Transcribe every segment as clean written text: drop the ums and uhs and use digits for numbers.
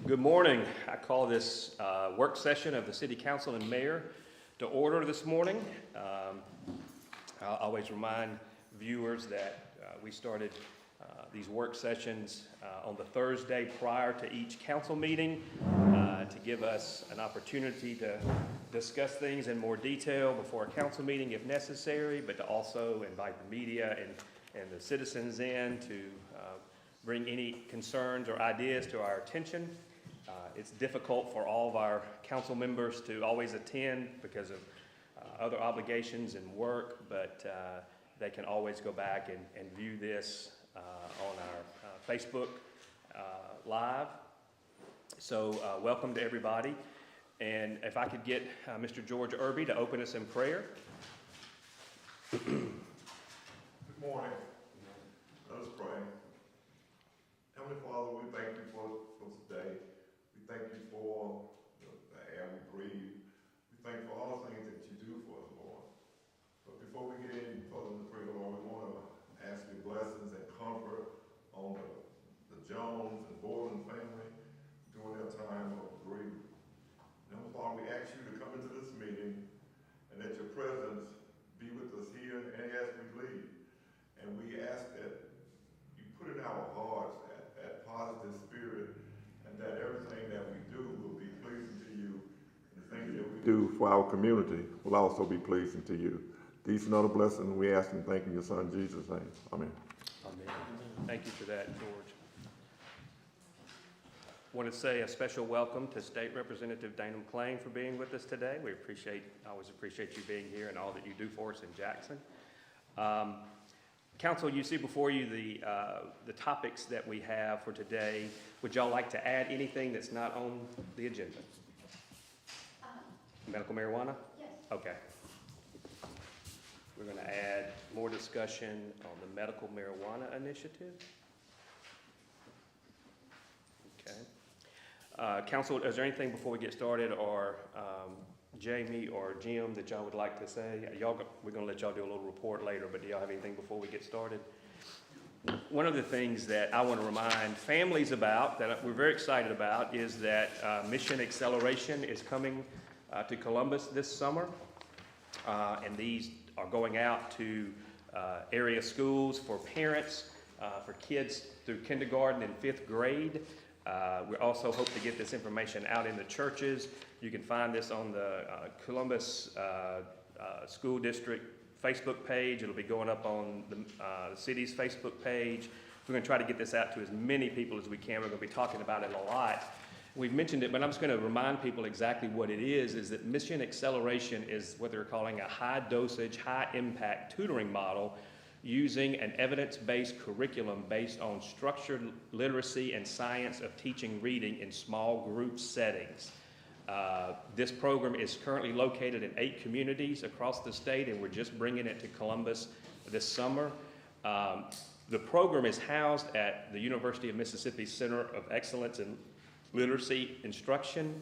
Good morning. I call this work session of the City Council and Mayor to order this morning. I'll always remind viewers that we started these work sessions on the Thursday prior to each council meeting to give us an opportunity to discuss things in more detail before a council meeting if necessary, but to also invite the media and the citizens in to bring any concerns or ideas to our attention. It's difficult for all of our council members to always attend because of other obligations and work, but they can always go back and view this on our Facebook Live. So welcome to everybody. And if I could get Mr. George Irby to open us in prayer. Good morning. Let us pray. Heavenly Father, we thank you for today. We thank you for the air we breathe. We thank you for all the things that you do for us, Lord. But before we get any further into prayer, Lord, we want to ask your blessings and comfort on the Jones and Borland family during their time of bereavement. Heavenly Father, we ask you to come into this meeting and that your presence be with us here and as we leave. And we ask that you put in our hearts that positive spirit, and that everything that we do will be pleasing to you. And the things that we do for our community will also be pleasing to you. These and other blessings we ask and thank in your Son Jesus' name. Amen. Amen. Thank you for that, George. I want to say a special welcome to State Representative Dana McClain for being with us today. We always appreciate you being here and all that you do for us in Jackson. Council, you see before you the topics that we have for today. Would y'all like to add anything that's not on the agenda? Medical marijuana? Yes. Okay. We're going to add more discussion on the medical marijuana initiative. Okay. Council, is there anything before we get started, or Jamie or Jim, that y'all would like to say? We're going to let y'all do a little report later, but do y'all have anything before we get started? One of the things that I want to remind families about, that we're very excited about, is that Mission Acceleration is coming to Columbus this summer, and these are going out to area schools for parents, for kids through kindergarten and 5th grade. We also hope to get this information out in the churches. You can find this on the Columbus School District Facebook page. It'll be going up on the city's Facebook page. We're going to try to get this out to as many people as we can. We're going to be talking about it a lot. We've mentioned it, but I'm just going to remind people exactly what it is that Mission Acceleration is what they're calling a high-dosage, high-impact tutoring model using an evidence-based curriculum based on structured literacy and science of teaching reading in small group settings. This program is currently located in 8 communities across the state, and we're just bringing it to Columbus this summer. The program is housed at the University of Mississippi Center of Excellence in Literacy Instruction.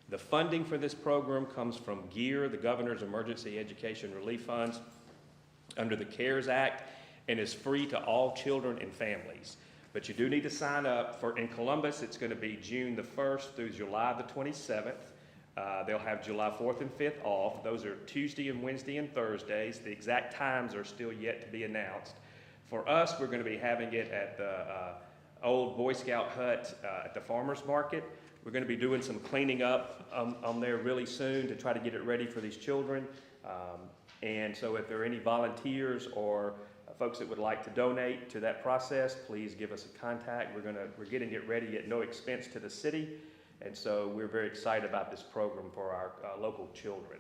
The funding for this program comes from GEAR, the Governor's Emergency Education Relief Funds, under the CARES Act, and is free to all children and families. But you do need to sign up for, in Columbus, it's going to be June the 1st through July the 27th. They'll have July 4th and 5th off. Those are Tuesday and Wednesday and Thursdays. The exact times are still yet to be announced. For us, we're going to be having it at the old Boy Scout hut at the farmer's market. We're going to be doing some cleaning up on there really soon to try to get it ready for these children. And so if there are any volunteers or folks that would like to donate to that process, please give us a contact. We're getting it ready at no expense to the city. And so we're very excited about this program for our local children.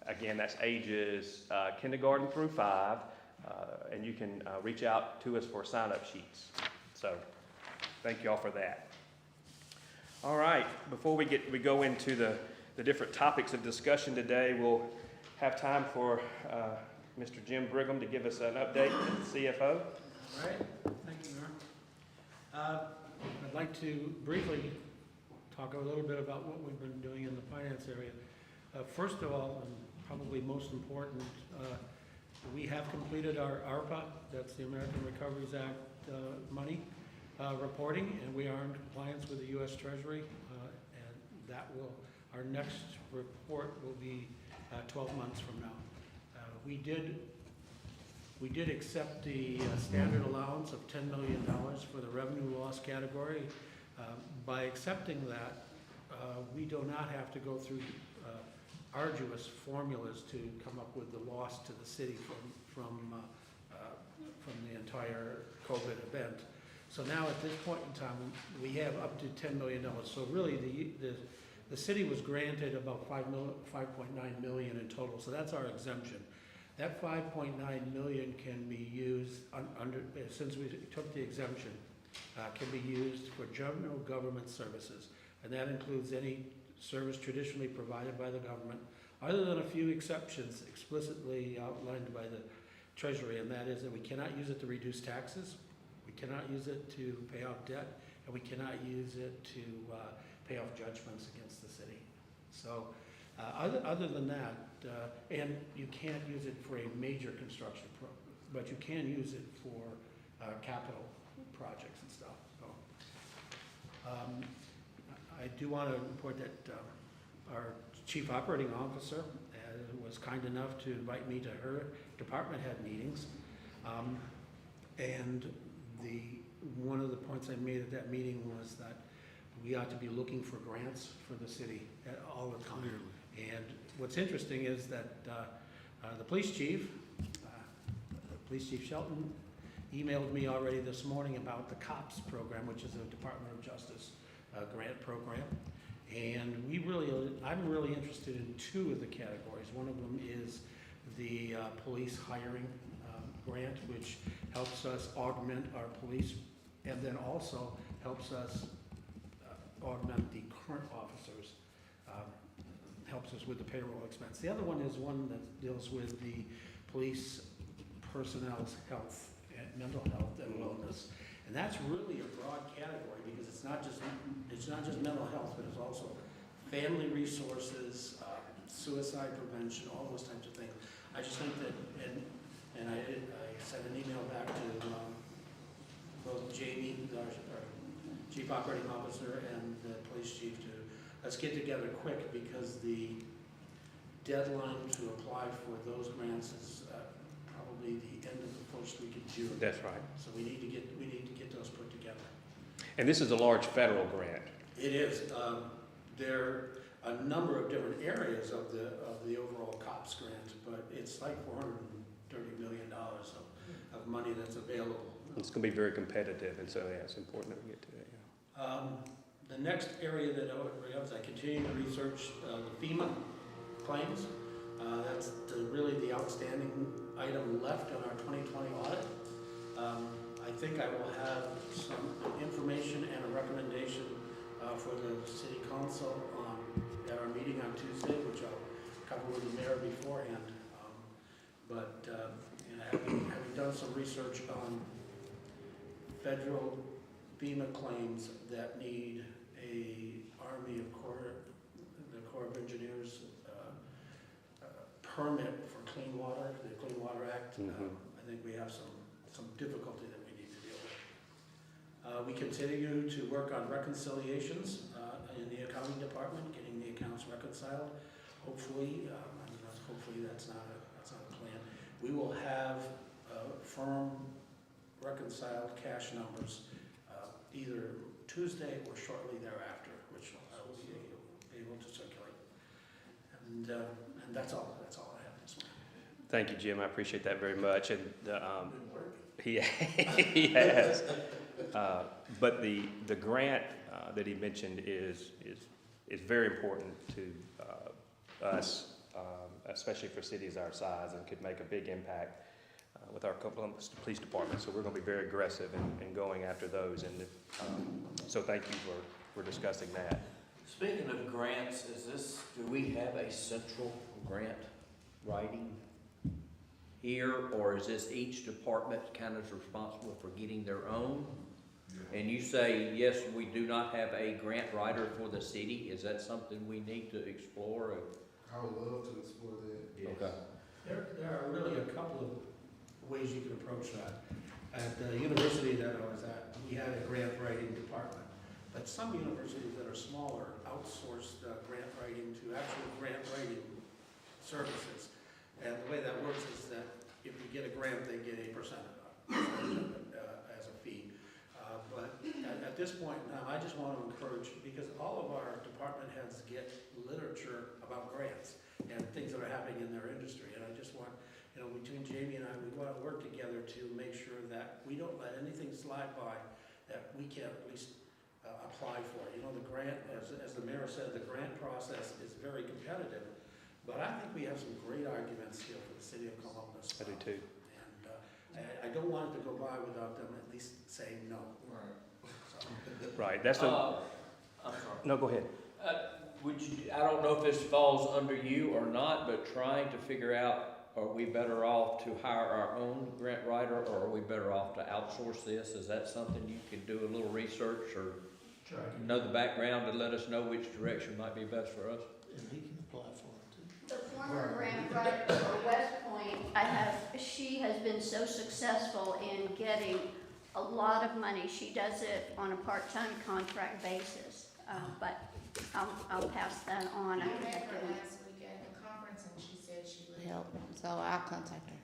Again, that's ages kindergarten through 5, and you can reach out to us for sign-up sheets. So thank you all for that. All right, before we go into the different topics of discussion today, we'll have time for Mr. Jim Brigham to give us an update as the CFO. All right, thank you, Mayor. I'd like to briefly talk a little bit about what we've been doing in the finance area. First of all, and probably most important, we have completed our ARPA, that's the American Recovery Act money. reporting, and we are in compliance with the U.S. Treasury, and that will, our next report will be 12 months from now. We did accept the standard allowance of $10 million for the revenue loss category. By accepting that, we do not have to go through arduous formulas to come up with the loss to the city from the entire COVID event. So now at this point in time, we have up to $10 million. So really, the city was granted about $5.9 million in total. So that's our exemption. That $5.9 million can be used since we took the exemption, can be used for general government services, and that includes any service traditionally provided by the government, other than a few exceptions explicitly outlined by the Treasury, and that is that we cannot use it to reduce taxes, we cannot use it to pay off debt, and we cannot use it to pay off judgments against the city. So other than that, and you can't use it for a major construction but you can use it for capital projects and stuff. So I do want to report that our Chief Operating Officer was kind enough to invite me to her department head meetings. And one of the points I made at that meeting was that we ought to be looking for grants for the city all the time. And what's interesting is that the police chief Shelton, emailed me already this morning about the COPS program, which is a Department of Justice grant program. And I'm really interested in two of the categories. One of them is the police hiring grant, which helps us augment our police, and then also helps us augment the current officers, helps us with the payroll expense. The other one is one that deals with the police personnel's health, and mental health and wellness. And that's really a broad category because it's not just mental health, but it's also family resources, suicide prevention, all those types of things. I just think that, and I sent an email back to both Jamie, our Chief Operating Officer, and the police chief to let's get together quick because the deadline to apply for those grants is probably the end of the first week of June. That's right. So we need to get those put together. And this is a large federal grant. It is. There are a number of different areas of the overall COPS grant, but it's like $430 million of money that's available. It's going to be very competitive, and so yeah, it's important that we get to that. Yeah. The next area that I would bring up is I continue to research the FEMA claims. That's really the outstanding item left in our 2020 audit. I think I will have some information and a recommendation for the City Council at our meeting on Tuesday, which I'll cover with the mayor beforehand. Having done some research on federal FEMA claims that need the Corps of Engineers permit for clean water, the Clean Water Act. I think we have some difficulty that we need to deal with. We continue to work on reconciliations in the accounting department, getting the accounts reconciled. Hopefully, hopefully that's not a plan. We will have firm reconciled cash numbers either Tuesday or shortly thereafter, which I will be able to circulate. And that's all I have this morning. Thank you, Jim. I appreciate that very much. And he has. But the grant that he mentioned is very important to us, especially for cities our size, and could make a big impact with our Columbus Police Department. So we're going to be very aggressive in going after those. And so thank you for discussing that. Speaking of grants, do we have a central grant writing here, or is this each department kind of responsible for getting their own? Yeah. And you say, yes, we do not have a grant writer for the city. Is that something we need to explore? I would love to explore that. Okay. There are really a couple of ways you can approach that. At the university that I was at, we had a grant writing department. But some universities that are smaller outsource grant writing to actual grant writing services. And the way that works is that if you get a grant, they get a percentage as a fee. But at this point in time, I just want to encourage, because all of our department heads get literature about grants and things that are happening in their industry. And I just want, between Jamie and I, we want to work together to make sure that we don't let anything slide by that we can't at least apply for. The grant, as the mayor said, the grant process is very competitive, but I think we have some great arguments here for the city of Columbus. I do too. And I don't want it to go by without them at least saying no. Right. So, Right, that's the, I'm sorry. no, go ahead. I don't know if this falls under you or not, but trying to figure out, are we better off to hire our own grant writer, or are we better off to outsource this? Is that something you could do a little research or know the background to let us know which direction might be best for us? And he can apply for it too. The former grant writer for West Point, she has been so successful in getting a lot of money. She does it on a part-time contract basis, but I'll pass that on. I met her last week at the conference and she said she would help, so I'll contact her.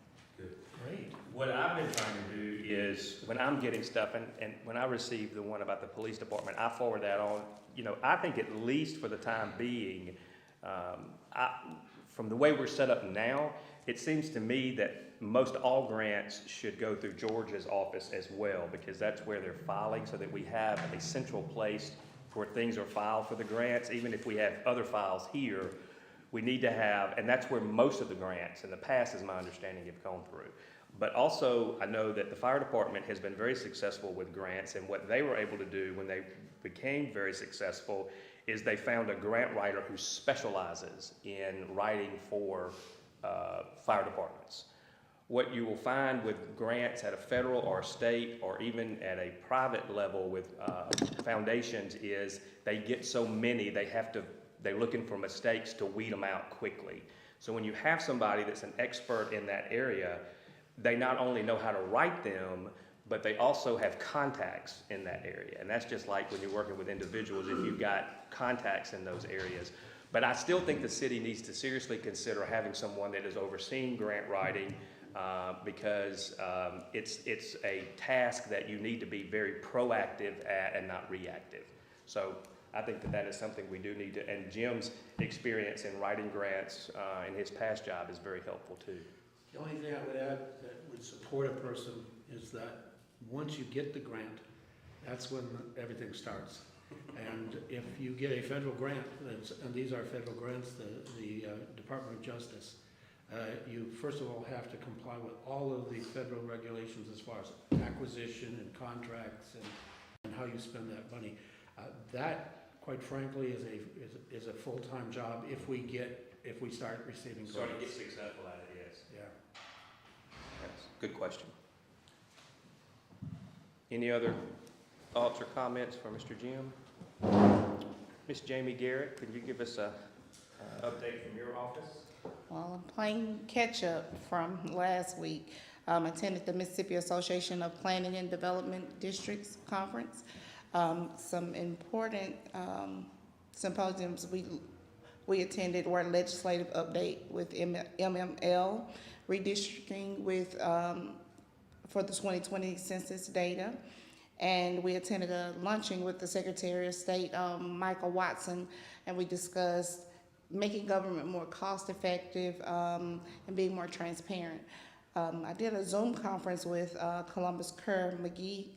great. What I've been trying to do is, when I'm getting stuff, and when I receive the one about the police department, I forward that on. I think at least for the time being, from the way we're set up now, it seems to me that most all grants should go through Georgia's office as well, because that's where they're filing, so that we have a central place where things are filed for the grants. Even if we have other files here, we need to have, and that's where most of the grants in the past, is my understanding, have gone through. But also, I know that the fire department has been very successful with grants, and what they were able to do when they became very successful is they found a grant writer who specializes in writing for fire departments. What you will find with grants at a federal or state or even at a private level with foundations is they get so many, they're looking for mistakes to weed them out quickly. So when you have somebody that's an expert in that area, they not only know how to write them, but they also have contacts in that area. And that's just like when you're working with individuals, if you've got contacts in those areas. But I still think the city needs to seriously consider having someone that is overseeing grant writing, because it's a task that you need to be very proactive at and not reactive. So I think that is something we do need to, and Jim's experience in writing grants in his past job is very helpful too. The only thing I would add that would support a person is that once you get the grant, that's when everything starts. And if you get a federal grant, and these are federal grants, the Department of Justice, you first of all have to comply with all of the federal regulations as far as acquisition and contracts and how you spend that money. That, quite frankly, is a full-time job if we start receiving grants. Sort of get successful at it, yes. Yeah. Yes, good question. Any other thoughts or comments for Mr. Jim? Ms. Jamie Garrett, could you give us a update from your office? Well, I'm playing catch-up from last week. Attended the Mississippi Association of Planning and Development Districts Conference. Some important symposiums we attended were legislative update with MML, redistricting with for the 2020 census data, and we attended a luncheon with the Secretary of State, Michael Watson, and we discussed making government more cost-effective and being more transparent. I did a Zoom conference with Columbus Kerr-McGee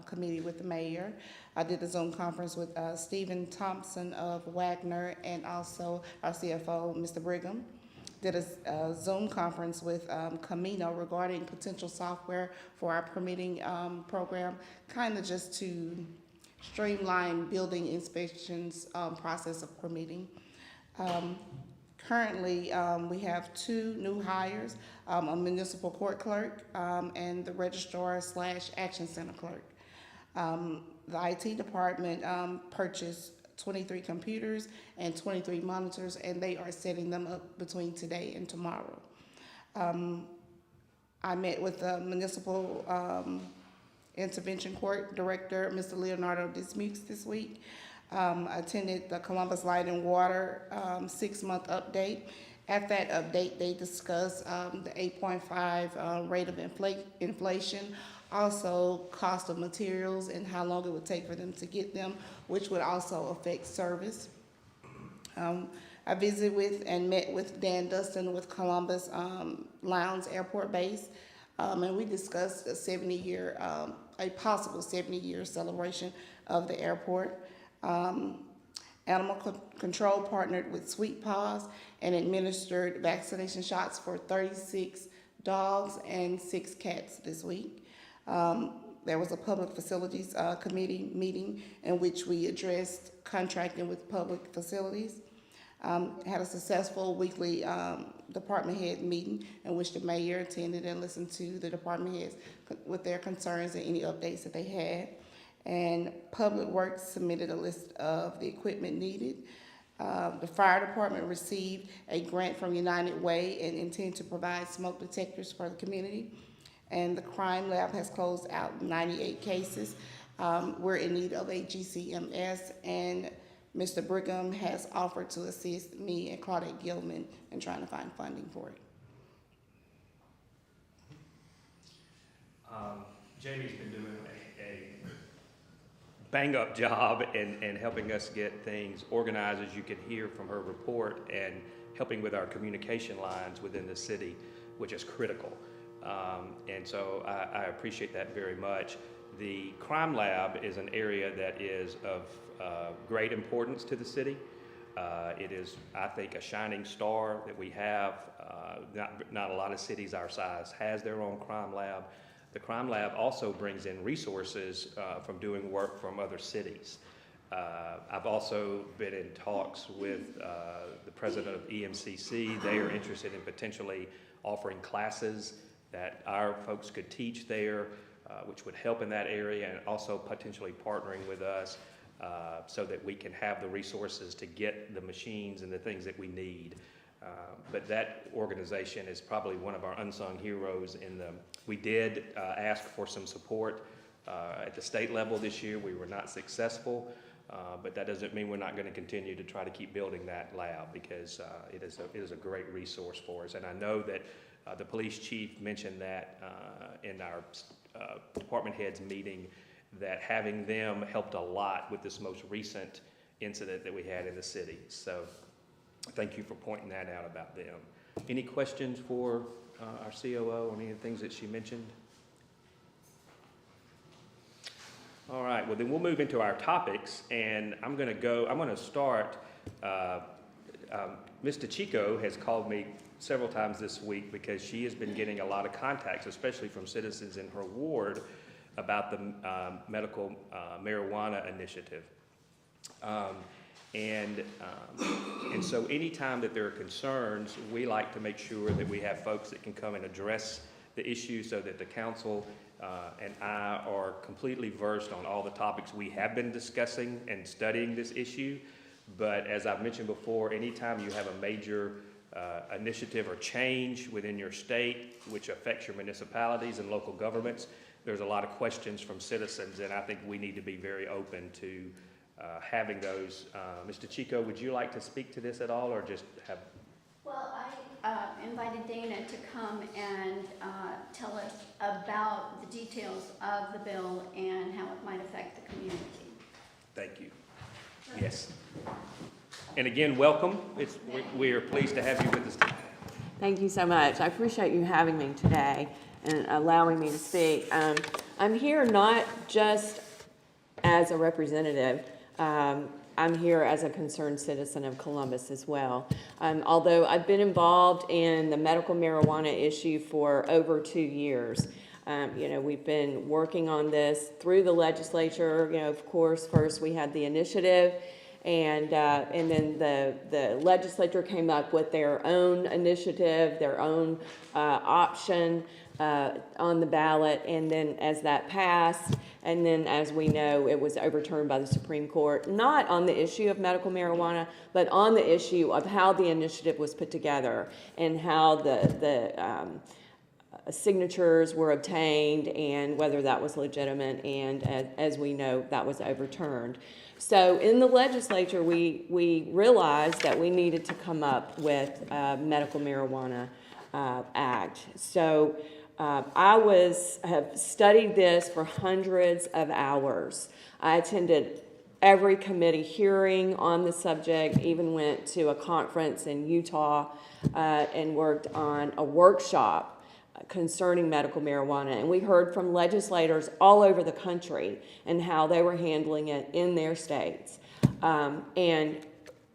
committee with the mayor. I did a Zoom conference with Stephen Thompson of Wagner and also our CFO, Mr. Brigham. Did a Zoom conference with Camino regarding potential software for our permitting program, kind of just to streamline building inspections process of permitting. Currently, we have 2 new hires, a municipal court clerk and the registrar/action center clerk. The IT department purchased 23 computers and 23 monitors, and they are setting them up between today and tomorrow. I met with the municipal Intervention Court Director, Mr. Leonardo Dismukes, this week. Attended the Columbus Light and Water 6-month update. At that update, they discussed the 8.5 rate of inflation, also cost of materials and how long it would take for them to get them, which would also affect service. I visited with and met with Dan Dustin with Columbus Lowndes Airport Base, and we discussed a possible 70-year celebration of the airport. Animal Control partnered with Sweet Paws and administered vaccination shots for 36 dogs and 6 cats this week. There was a Public Facilities Committee meeting in which we addressed contracting with public facilities. Had a successful weekly department head meeting in which the mayor attended and listened to the department heads with their concerns and any updates that they had. And Public Works submitted a list of the equipment needed. The fire department received a grant from United Way and intend to provide smoke detectors for the community. And the crime lab has closed out 98 cases. We're in need of a GCMS, and Mr. Brigham has offered to assist me and Claudette Gilman in trying to find funding for it. Jamie's been doing a bang-up job in helping us get things organized, as you can hear from her report, and helping with our communication lines within the city, which is critical. And so I appreciate that very much. The crime lab is an area that is of great importance to the city. It is, I think, a shining star that we have. Not a lot of cities our size has their own crime lab. The crime lab also brings in resources from doing work from other cities. I've also been in talks with the president of EMCC. They are interested in potentially offering classes that our folks could teach there, which would help in that area, and also potentially partnering with us so that we can have the resources to get the machines and the things that we need. But that organization is probably one of our unsung heroes. We did ask for some support at the state level this year. We were not successful, but that doesn't mean we're not going to continue to try to keep building that lab, because it is a great resource for us. And I know that the police chief mentioned that in our department heads meeting, that having them helped a lot with this most recent incident that we had in the city. So thank you for pointing that out about them. Any questions for our COO on any of the things that she mentioned? All right, well then we'll move into our topics, and I'm going to start. Ms. DeChico has called me several times this week because she has been getting a lot of contacts, especially from citizens in her ward, about the medical marijuana initiative. And so anytime that there are concerns, we like to make sure that we have folks that can come and address the issue so that the council and I are completely versed on all the topics we have been discussing and studying this issue. But as I've mentioned before, anytime you have a major initiative or change within your state, which affects your municipalities and local governments, there's a lot of questions from citizens, and I think we need to be very open to having those. Mr. Chico, would you like to speak to this at all, or just have? Well, I invited Dana to come and tell us about the details of the bill and how it might affect the community. Thank you. Yes. And again, welcome. We are pleased to have you with us today. Thank you so much. I appreciate you having me today and allowing me to speak. I'm here not just as a representative. I'm here as a concerned citizen of Columbus as well. Although I've been involved in the medical marijuana issue for over 2 years. We've been working on this through the legislature. Of course, first we had the initiative, and then the legislature came up with their own initiative, their own option on the ballot, and then as that passed, and then as we know, it was overturned by the Supreme Court, not on the issue of medical marijuana, but on the issue of how the initiative was put together and how signatures were obtained and whether that was legitimate, and as we know, that was overturned. So in the legislature, we realized that we needed to come up with a medical marijuana act. So I have studied this for hundreds of hours. I attended every committee hearing on the subject, even went to a conference in Utah and worked on a workshop concerning medical marijuana. And we heard from legislators all over the country and how they were handling it in their states. And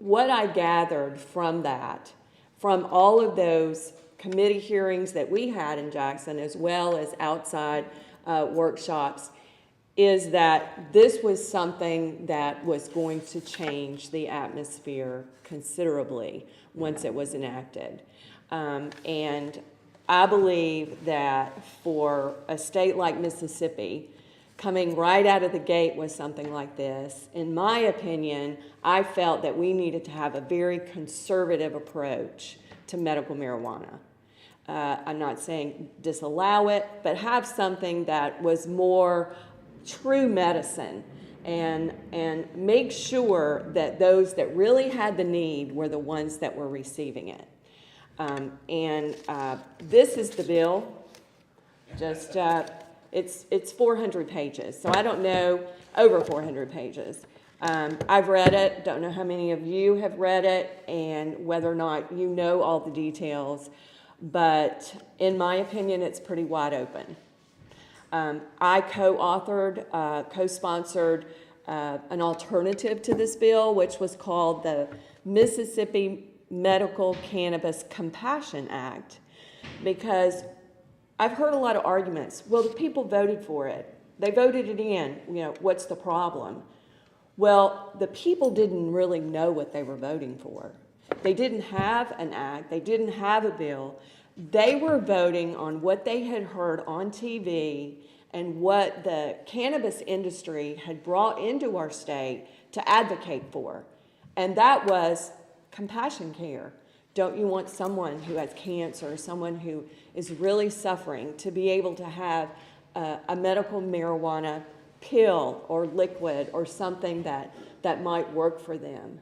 what I gathered from that, from all of those committee hearings that we had in Jackson, as well as outside workshops, is that this was something that was going to change the atmosphere considerably once it was enacted. And I believe that for a state like Mississippi, coming right out of the gate with something like this, in my opinion, I felt that we needed to have a very conservative approach to medical marijuana. I'm not saying disallow it, but have something that was more true medicine, and make sure that those that really had the need were the ones that were receiving it. This is the bill. Just it's 400 pages, so I don't know, over 400 pages. I've read it. Don't know how many of you have read it and whether or not you know all the details, but in my opinion, it's pretty wide open. I co-sponsored an alternative to this bill, which was called the Mississippi Medical Cannabis Compassion Act, because I've heard a lot of arguments. Well, the people voted for it. They voted it in. What's the problem? Well, the people didn't really know what they were voting for. They didn't have an act. They didn't have a bill. They were voting on what they had heard on TV and what the cannabis industry had brought into our state to advocate for. And that was compassion care. Don't you want someone who has cancer, someone who is really suffering, to be able to have a medical marijuana pill or liquid or something that might work for them?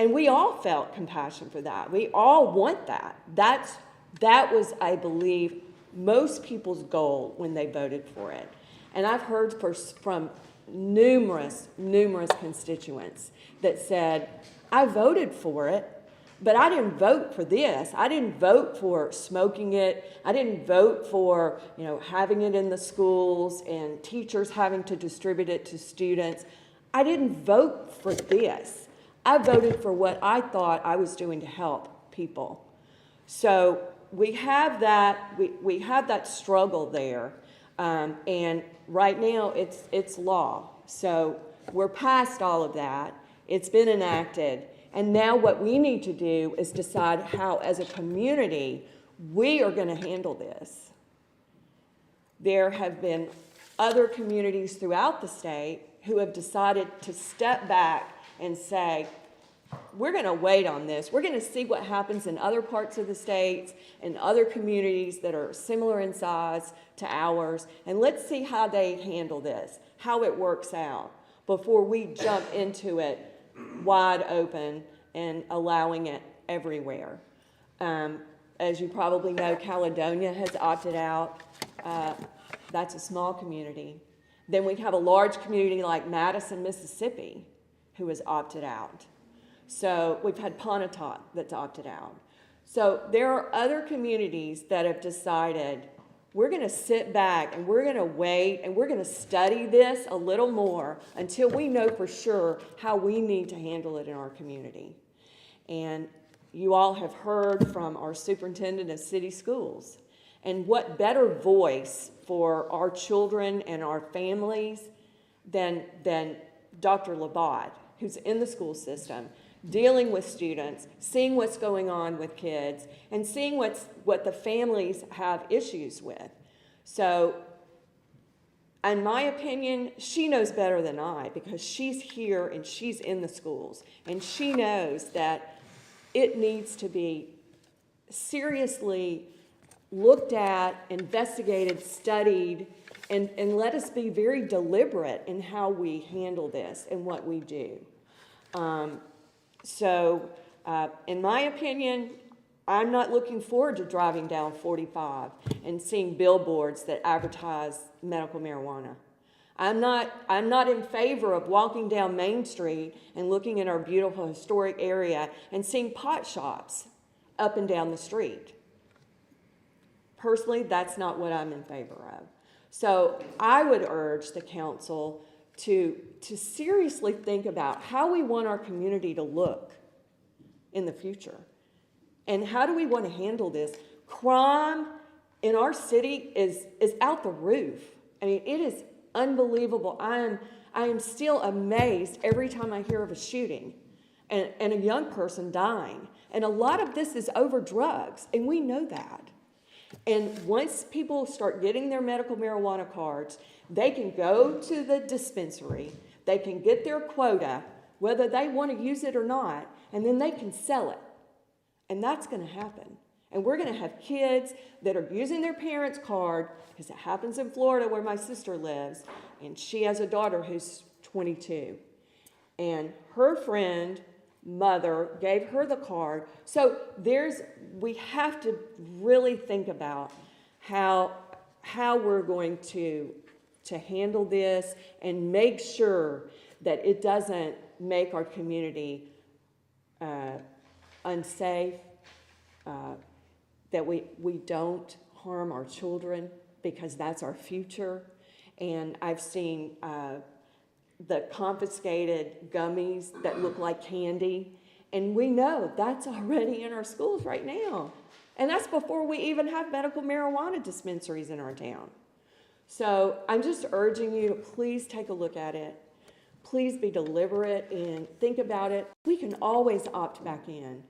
And we all felt compassion for that. We all want that. That was, I believe, most people's goal when they voted for it. And I've heard from numerous constituents that said, I voted for it, but I didn't vote for this. I didn't vote for smoking it. I didn't vote for, having it in the schools and teachers having to distribute it to students. I didn't vote for this. I voted for what I thought I was doing to help people. So we have that. We have that struggle there, and right now it's law. So we're past all of that. It's been enacted, and now what we need to do is decide how, as a community, we are going to handle this. There have been other communities throughout the state who have decided to step back and say, we're going to wait on this. We're going to see what happens in other parts of the states and other communities that are similar in size to ours, and let's see how they handle this, how it works out, before we jump into it wide open and allowing it everywhere. As you probably know, Caledonia has opted out. That's a small community. Then we have a large community like Madison, Mississippi, who has opted out. So we've had Pontotoc that's opted out. So there are other communities that have decided, we're going to sit back and we're going to wait and we're going to study this a little more until we know for sure how we need to handle it in our community. And you all have heard from our superintendent of city schools. And what better voice for our children and our families than Dr. Labatt, who's in the school system, dealing with students, seeing what's going on with kids, and seeing what the families have issues with. So, in my opinion, she knows better than I, because she's here and she's in the schools, and she knows that it needs to be seriously looked at, investigated, studied, and let us be very deliberate in how we handle this and what we do. In my opinion, I'm not looking forward to driving down 45 and seeing billboards that advertise medical marijuana. I'm not in favor of walking down Main Street and looking at our beautiful historic area and seeing pot shops up and down the street. Personally, that's not what I'm in favor of. So I would urge the council to seriously think about how we want our community to look in the future. And how do we want to handle this? Crime in our city is out the roof. I mean, it is unbelievable. I am still amazed every time I hear of a shooting and a young person dying. And a lot of this is over drugs, and we know that. And once people start getting their medical marijuana cards, they can go to the dispensary, they can get their quota, whether they want to use it or not, and then they can sell it. And that's going to happen. And we're going to have kids that are using their parents' card, because it happens in Florida where my sister lives, and she has a daughter who's 22. And her friend, mother, gave her the card. So we have to really think about how we're going to handle this and make sure that it doesn't make our community unsafe, that we don't harm our children, because that's our future. And I've seen the confiscated gummies that look like candy, and we know that's already in our schools right now. And that's before we even have medical marijuana dispensaries in our town. So I'm just urging you to please take a look at it. Please be deliberate and think about it. We can always opt back in,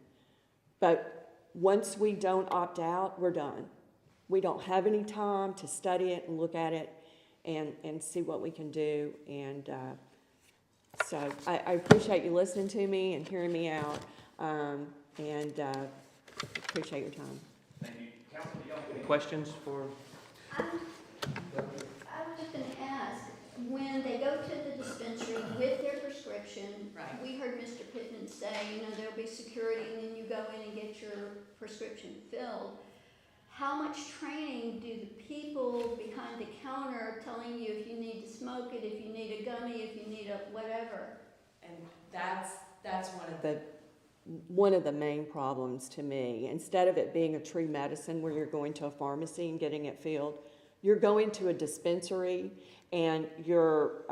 but once we don't opt out, we're done. We don't have any time to study it and look at it and see what we can do. And so I appreciate you listening to me and hearing me out, and appreciate your time. Thank you. Council, do y'all have any questions for? I was just going to ask, when they go to the dispensary with their prescription, Right. we heard Mr. Pittman say, there'll be security and then you go in and get your prescription filled. How much training do the people behind the counter telling you if you need to smoke it, if you need a gummy, if you need a whatever? And that's one of the main problems to me. Instead of it being a true medicine where you're going to a pharmacy and getting it filled, you're going to a dispensary and you're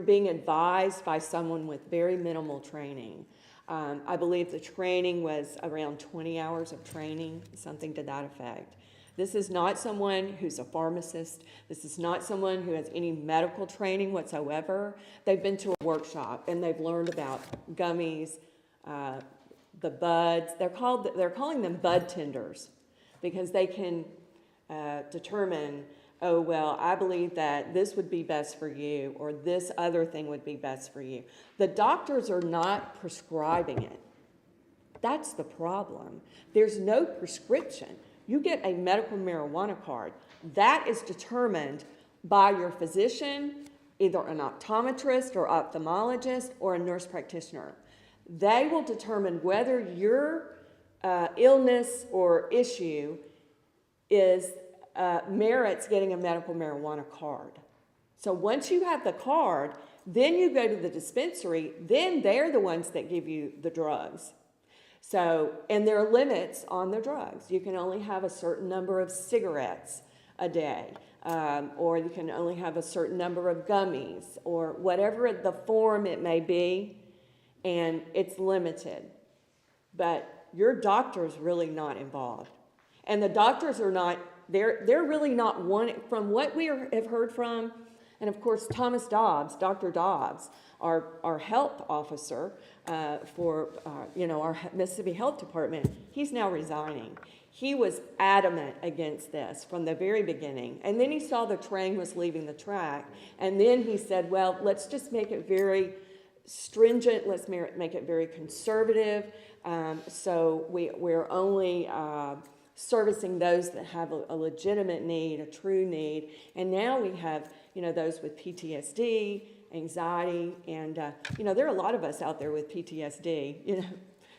being advised by someone with very minimal training. I believe the training was around 20 hours of training, something to that effect. This is not someone who's a pharmacist. This is not someone who has any medical training whatsoever. They've been to a workshop and they've learned about gummies, the buds. They're calling them bud tenders because they can determine, oh, well, I believe that this would be best for you or this other thing would be best for you. The doctors are not prescribing it. That's the problem. There's no prescription. You get a medical marijuana card. That is determined by your physician, either an optometrist or ophthalmologist or a nurse practitioner. They will determine whether your illness or issue merits getting a medical marijuana card. So once you have the card, then you go to the dispensary, then they're the ones that give you the drugs. So, and there are limits on the drugs. You can only have a certain number of cigarettes a day, or you can only have a certain number of gummies, or whatever the form it may be, and it's limited. But your doctor's really not involved. And the doctors are not, they're really not one, from what we have heard from, and of course Thomas Dobbs, Dr. Dobbs, our health officer for our Mississippi Health Department, he's now resigning. He was adamant against this from the very beginning. And then he saw the train was leaving the track. And then he said, well, let's just make it very stringent. Let's make it very conservative. So we're only servicing those that have a legitimate need, a true need. And now we have, those with PTSD, anxiety, and, there are a lot of us out there with PTSD,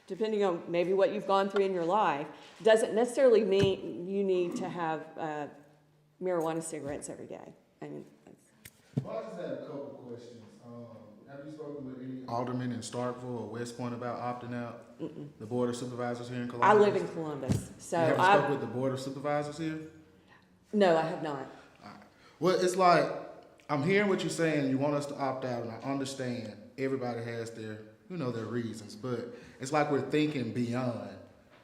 depending on maybe what you've gone through in your life. Doesn't necessarily mean you need to have marijuana cigarettes every day. I mean, Well, I just had a couple questions. Have you spoken with any aldermen in Starkville or West Point about opting out? The Board of Supervisors here in Columbus? I live in Columbus, so You haven't spoken with the Board of Supervisors here? no, I have not. Well, it's like, I'm hearing what you're saying, you want us to opt out, and I understand everybody has their, their reasons, but it's like we're thinking beyond.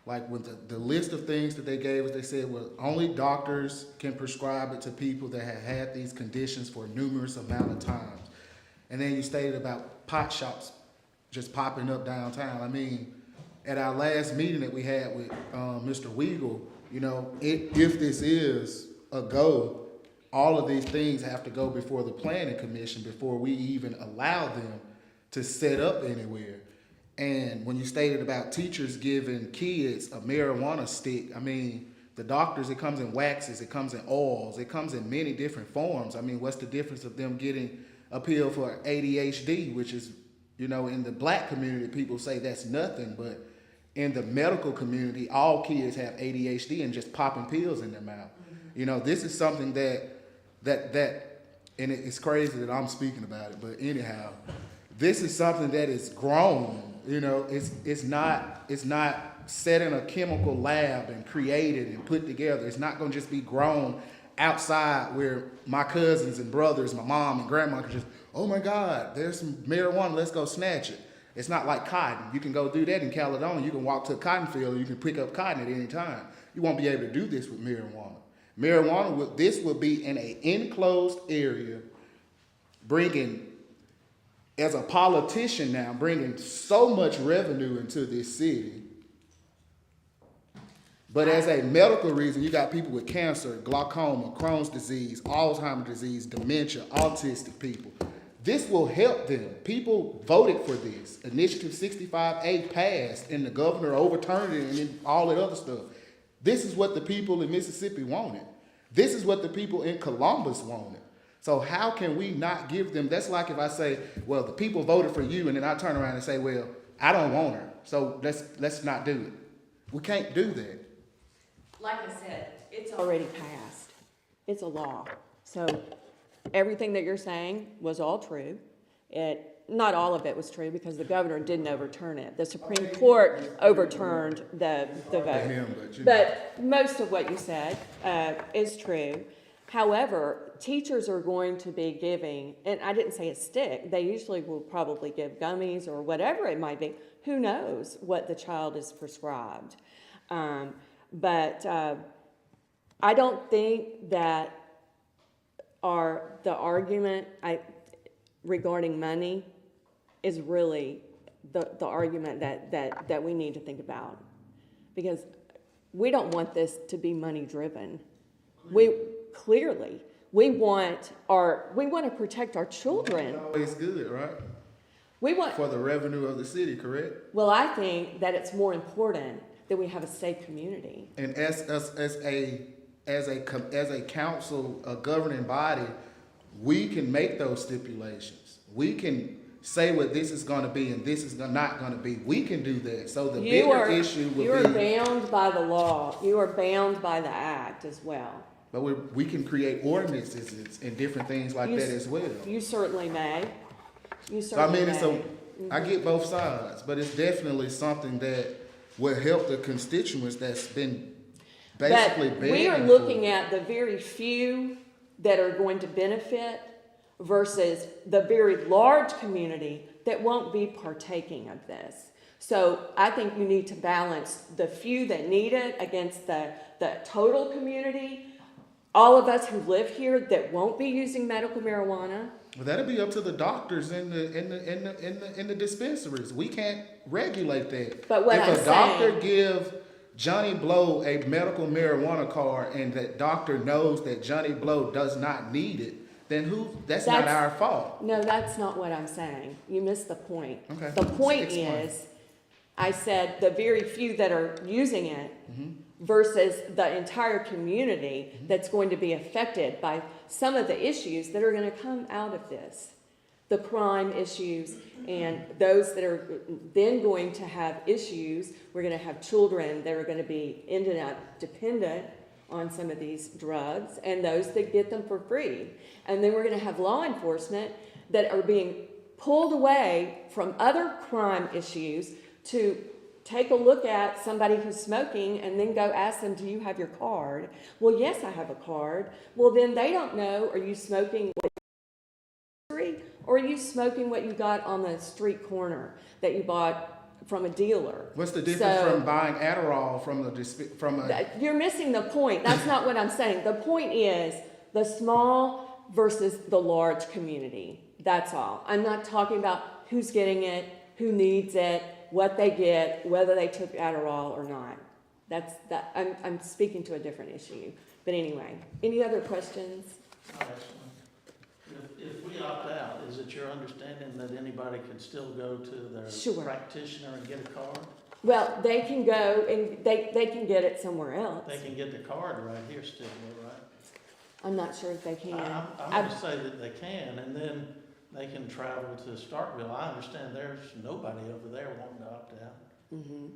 Like with the list of things that they gave us, they said, well, only doctors can prescribe it to people that have had these conditions for a numerous amount of times. And then you stated about pot shops just popping up downtown. I mean, at our last meeting that we had with Mr. Weigel, if this is a go, all of these things have to go before the planning commission before we even allow them to set up anywhere. And when you stated about teachers giving kids a marijuana stick, I mean, the doctors, it comes in waxes, it comes in oils, it comes in many different forms. I mean, what's the difference of them getting a pill for ADHD, which is, in the black community, people say that's nothing, but in the medical community, all kids have ADHD and just popping pills in their mouth. This is something that, and it's crazy that I'm speaking about it, but anyhow, this is something that is grown. It's not set in a chemical lab and created and put together. It's not going to just be grown outside where my cousins and brothers, my mom and grandma can just, oh my God, there's some marijuana, let's go snatch it. It's not like cotton. You can go do that in Caledonia. You can walk to a cotton field and you can pick up cotton at any time. You won't be able to do this with marijuana. This will be in an enclosed area, bringing, as a politician now, bringing so much revenue into this city. But as a medical reason, you got people with cancer, glaucoma, Crohn's disease, Alzheimer's disease, dementia, autistic people. This will help them. People voted for this. Initiative 65A passed, and the governor overturned it, and then all that other stuff. This is what the people in Mississippi wanted. This is what the people in Columbus wanted. So how can we not give them? That's like if I say, well, the people voted for you, and then I turn around and say, well, I don't want her, so let's not do it. We can't do that. Like I said, it's already passed. It's a law. So everything that you're saying was all true. Not all of it was true because the governor didn't overturn it. The Supreme Court overturned the vote. But most of what you said is true. However, teachers are going to be giving, and I didn't say a stick, they usually will probably give gummies or whatever it might be. Who knows what the child is prescribed? But I don't think that the argument regarding money is really the argument that we need to think about, because we don't want this to be money driven. We want to protect our children. Always good, right? We want for the revenue of the city, correct? Well, I think that it's more important that we have a safe community. And as a council, a governing body, we can make those stipulations. We can say what this is going to be and this is not going to be. We can do that. So the bigger issue will be. You are bound by the law. You are bound by the act as well. But we can create ordinances and different things like that as well. You certainly may. I get both sides, but it's definitely something that will help the constituents that's been basically banned. We are looking at the very few that are going to benefit versus the very large community that won't be partaking of this. So I think you need to balance the few that need it against the total community. All of us who live here that won't be using medical marijuana. Well, that'll be up to the doctors in the dispensaries. We can't regulate that. But what if a doctor give Johnny Blow a medical marijuana card and that doctor knows that Johnny Blow does not need it, then that's not our fault. No, that's not what I'm saying. You missed the point. Okay. The point is, I said the very few that are using it versus the entire community that's going to be affected by some of the issues that are going to come out of this. The crime issues and those that are then going to have issues. We're going to have children that are going to be ended up dependent on some of these drugs and those that get them for free. And then we're going to have law enforcement that are being pulled away from other crime issues to take a look at somebody who's smoking and then go ask them, do you have your card? Well, yes, I have a card. Well, then they don't know, are you smoking or are you smoking what you got on the street corner that you bought from a dealer? What's the difference So- from buying Adderall from a? You're missing the point. That's not what I'm saying. The point is the small versus the large community. That's all. I'm not talking about who's getting it, who needs it, what they get, whether they took Adderall or not. I'm speaking to a different issue. But anyway, any other questions? I'll ask one. If we opt out, is it your understanding that anybody can still go to their Sure. practitioner and get a card? Well, they can go and they can get it somewhere else. They can get the card right here still, though, right? I'm not sure if they can. I'm gonna say that they can, and then they can travel to Starkville. I understand there's nobody over there wanting to opt out. Mhm.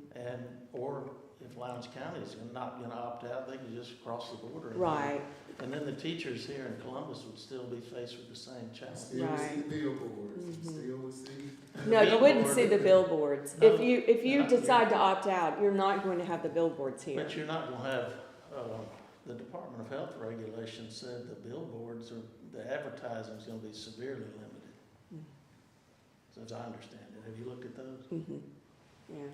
Or if Lowndes County is not gonna opt out, they can just cross the border. and- Right. And then the teachers here in Columbus would still be faced with the same challenge. Still Right. see billboards, Mhm. still would see. No, you wouldn't billboard- see the billboards. No, If you not here. decide to opt out, you're not going to have the billboards here. But you're not gonna have, the Department of Health regulations said the billboards or the advertising's gonna be severely limited. Mm. As I understand it. Have you looked at those? Mhm. Yeah.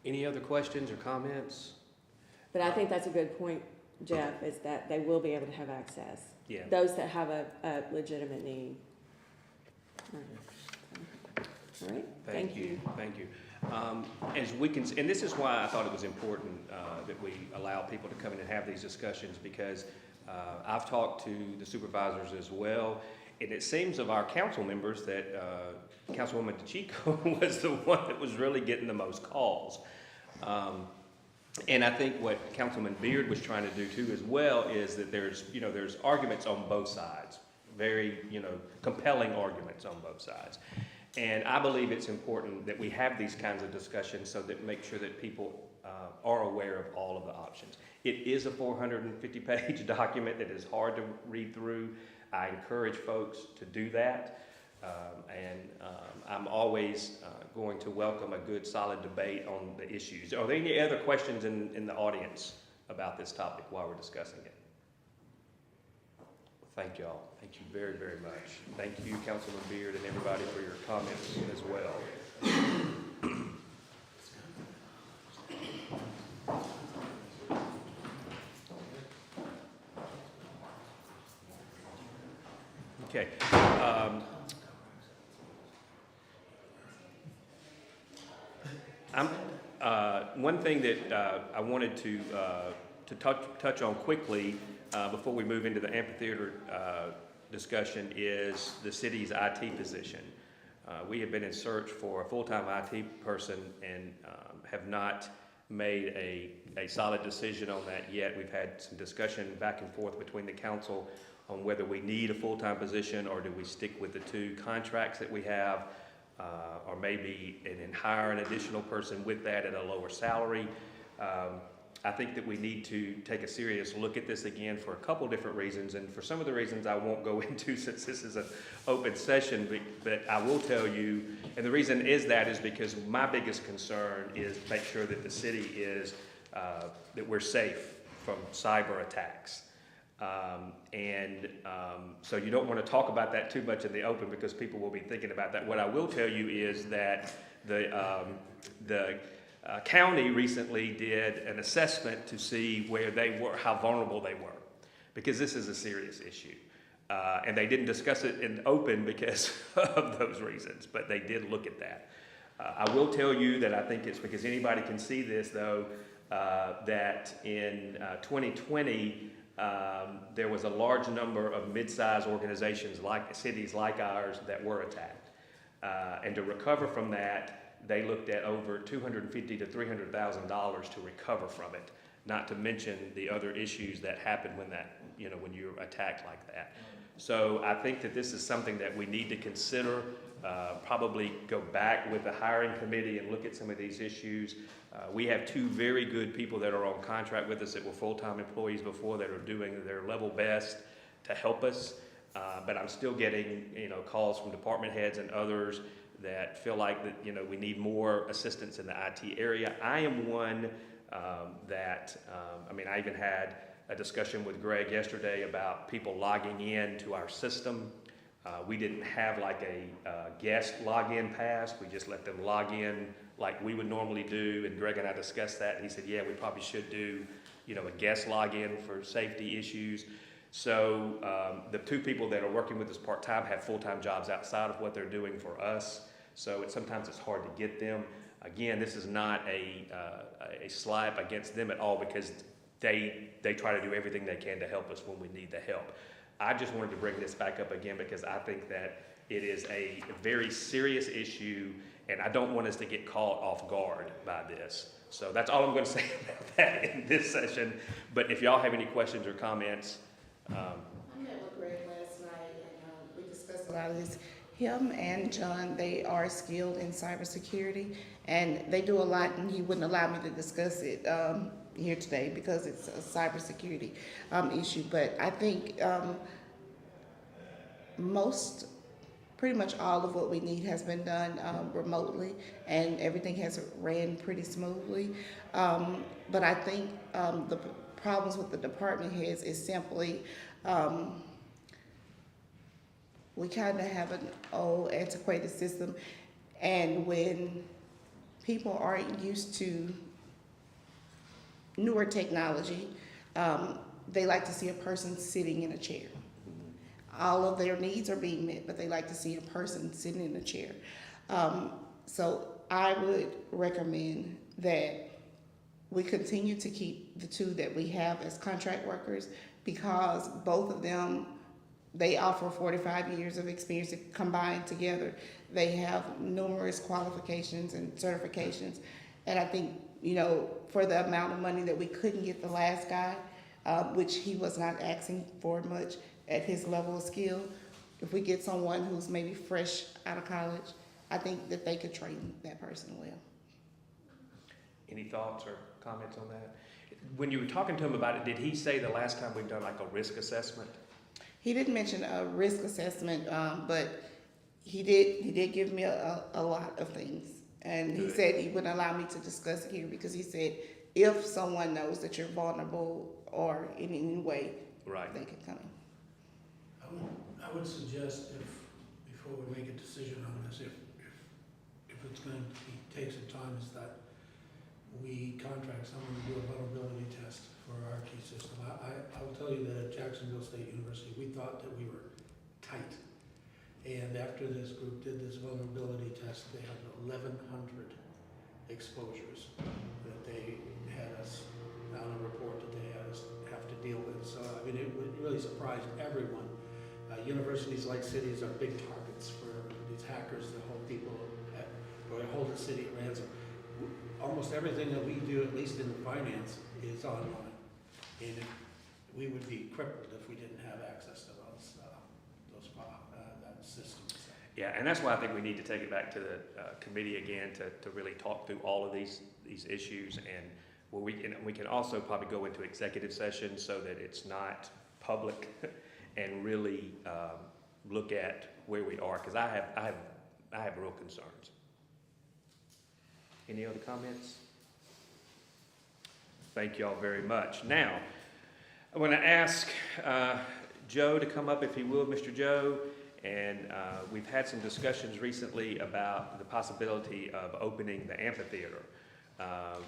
Any other questions or comments? But I think that's a good point, Jeff, is that they will be able to have access. Yeah. Those that have a legitimate need. All right, Thank you. Thank you. As we can, and this is why I thought it was important that we allow people to come in and have these discussions, because I've talked to the supervisors as well, and it seems of our council members that Councilwoman DeChico was the one that was really getting the most calls. And I think what Councilman Beard was trying to do too as well is that there's arguments on both sides, very, compelling arguments on both sides. And I believe it's important that we have these kinds of discussions so that make sure that people are aware of all of the options. It is a 450-page document that is hard to read through. I encourage folks to do that. I'm always going to welcome a good, solid debate on the issues. Are there any other questions in the audience about this topic while we're discussing it? Thank y'all. Thank you very, very much. Thank you, Councilman Beard, and everybody for your comments as well. Okay. One thing that I wanted to touch on quickly before we move into the amphitheater discussion is the city's IT position. We have been in search for a full-time IT person and have not made a solid decision on that yet. We've had some discussion back and forth between the council on whether we need a full-time position or do we stick with the 2 contracts that we have, or maybe hire an additional person with that at a lower salary. I think that we need to take a serious look at this again for a couple different reasons, and for some of the reasons I won't go into since this is an open session, but I will tell you, and the reason is because my biggest concern is make sure that the city is, that we're safe from cyber attacks. So you don't want to talk about that too much in the open because people will be thinking about that. What I will tell you is that the county recently did an assessment to see where they were, how vulnerable they were, because this is a serious issue. And they didn't discuss it in open because of those reasons, but they did look at that. I will tell you that I think it's because anybody can see this though, that in 2020, there was a large number of mid-sized organizations like cities like ours that were attacked. And to recover from that, they looked at over $250,000 to $300,000 to recover from it, not to mention the other issues that happen when that, when you're attacked like that. So I think that this is something that we need to consider, probably go back with the hiring committee and look at some of these issues. We have two very good people that are on contract with us that were full-time employees before that are doing their level best to help us. But I'm still getting, calls from department heads and others that feel like that, we need more assistance in the IT area. I am one I even had a discussion with Greg yesterday about people logging in to our system. We didn't have like a guest login pass. We just let them log in like we would normally do. And Greg and I discussed that. And he said, yeah, we probably should do, a guest login for safety issues. So the two people that are working with us part-time have full-time jobs outside of what they're doing for us. So sometimes it's hard to get them. Again, this is not a slight against them at all, because they try to do everything they can to help us when we need the help. I just wanted to bring this back up again because I think that it is a very serious issue, and I don't want us to get caught off guard by this. So that's all I'm going to say about that in this session. But if y'all have any questions or comments. I met with Greg last night, and we discussed a lot of this. Him and John, they are skilled in cybersecurity, and they do a lot, and he wouldn't allow me to discuss it here today because it's a cybersecurity issue. But I think pretty much all of what we need has been done remotely, and everything has ran pretty smoothly. But I think the problems with the department heads is simply we kind of have an old antiquated system, and when people aren't used to newer technology, they like to see a person sitting in a chair. All of their needs are being met, but they like to see a person sitting in a chair. So I would recommend that we continue to keep the two that we have as contract workers, because both of them, they offer 45 years of experience combined together. They have numerous qualifications and certifications. And I think, for the amount of money that we couldn't get the last guy, which he was not asking for much at his level of skill, if we get someone who's maybe fresh out of college, I think that they could train that person well. Any thoughts or comments on that? When you were talking to him about it, did he say the last time we've done like a risk assessment? He didn't mention a risk assessment, but he did give me a lot of things. And he said he wouldn't allow me to discuss it here because he said if someone knows that you're vulnerable or in any way, right, they could come in. I would suggest before we make a decision on this, if it's going to take some time, is that we contract someone to do a vulnerability test for our IT system. I will tell you that at Jacksonville State University, we thought that we were tight. And after this group did this vulnerability test, they had 1,100 exposures that they had us on a report that they had us have to deal with. So, it really surprised everyone. Universities like cities are big targets for these hackers that hold people or hold the city at ransom. Almost everything that we do, at least in finance, is online. And we would be crippled if we didn't have access to that system. Yeah, and that's why I think we need to take it back to the committee again to really talk through all of these issues, and where we can also probably go into executive session so that it's not public and really look at where we are, because I have real concerns. Any other comments? Thank you all very much. Now, I want to ask Joe to come up, if he will, Mr. Joe. And we've had some discussions recently about the possibility of opening the amphitheater.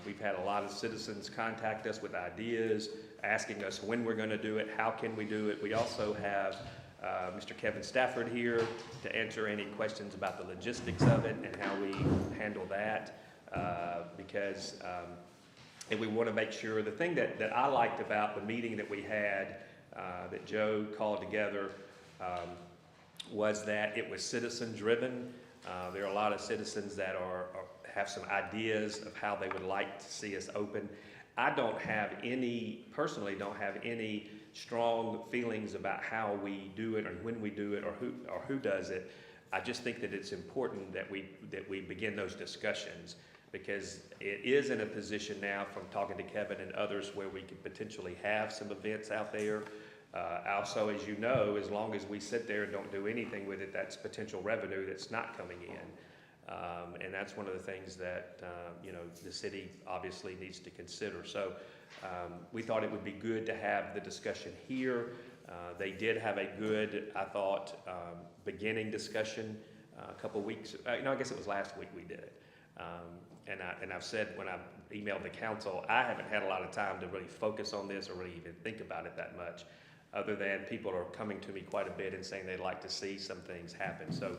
We've had a lot of citizens contact us with ideas, asking us when we're going to do it, how can we do it. We also have Mr. Kevin Stafford here to answer any questions about the logistics of it and how we handle that. And we want to make sure, the thing that I liked about the meeting that we had, that Joe called together, was that it was citizen driven. There are a lot of citizens that have some ideas of how they would like to see us open. I personally don't have any strong feelings about how we do it or when we do it or who does it. I just think that it's important that we begin those discussions, because it is in a position now, from talking to Kevin and others, where we could potentially have some events out there. Also, as you know, as long as we sit there and don't do anything with it, that's potential revenue that's not coming in. And that's one of the things that, the city obviously needs to consider. So we thought it would be good to have the discussion here. They did have a good, I thought, beginning discussion a couple weeks, I guess it was last week we did it. And I've said when I emailed the council, I haven't had a lot of time to really focus on this or really even think about it that much, other than people are coming to me quite a bit and saying they'd like to see some things happen. So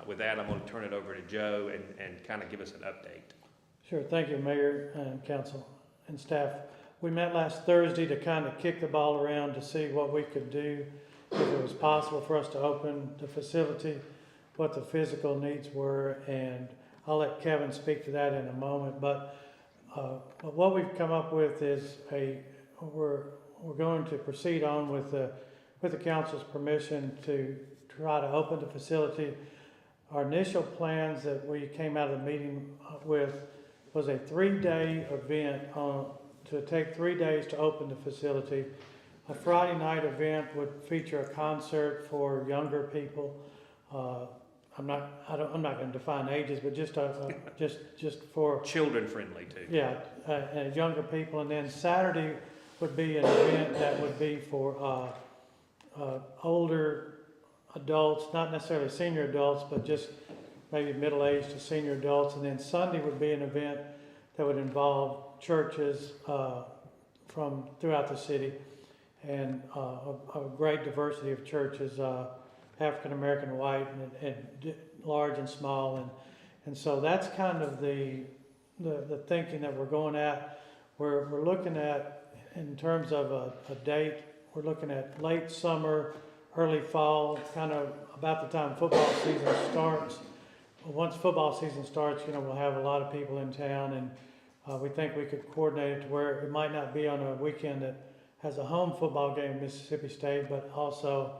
with that, I'm going to turn it over to Joe and kind of give us an update. Sure, thank you, Mayor and Council and staff. We met last Thursday to kind of kick the ball around to see what we could do, if it was possible for us to open the facility, what the physical needs were, and I'll let Kevin speak to that in a moment. But what we've come up with is we're going to proceed on with the council's permission to try to open the facility. Our initial plans that we came out of the meeting with was a 3-day event to take 3 days to open the facility. A Friday night event would feature a concert for younger people. I'm not going to define ages, but just for Children friendly too. yeah, and younger people. And then Saturday would be an event that would be for older adults, not necessarily senior adults, but just maybe middle-aged to senior adults. And then Sunday would be an event that would involve churches from throughout the city, and a great diversity of churches, African American, white, and large and small, and so that's kind of the thinking that we're going at. We're looking at, in terms of a date, we're looking at late summer, early fall, kind of about the time football season starts. Once football season starts, we'll have a lot of people in town, and we think we could coordinate it to where it might not be on a weekend that has a home football game in Mississippi State, but also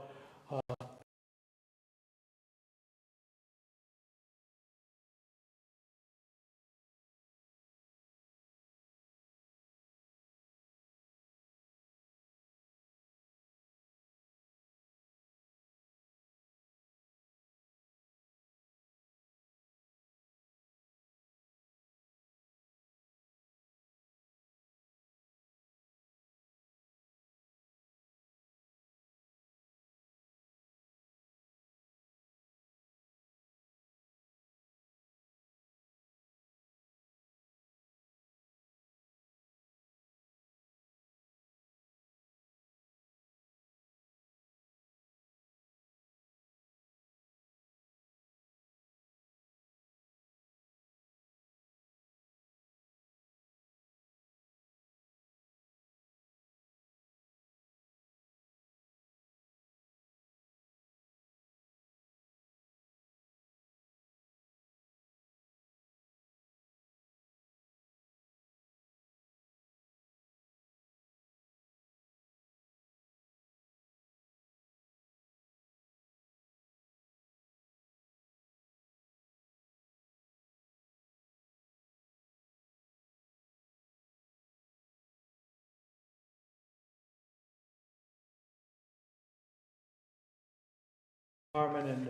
Harmon and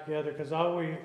together, because all we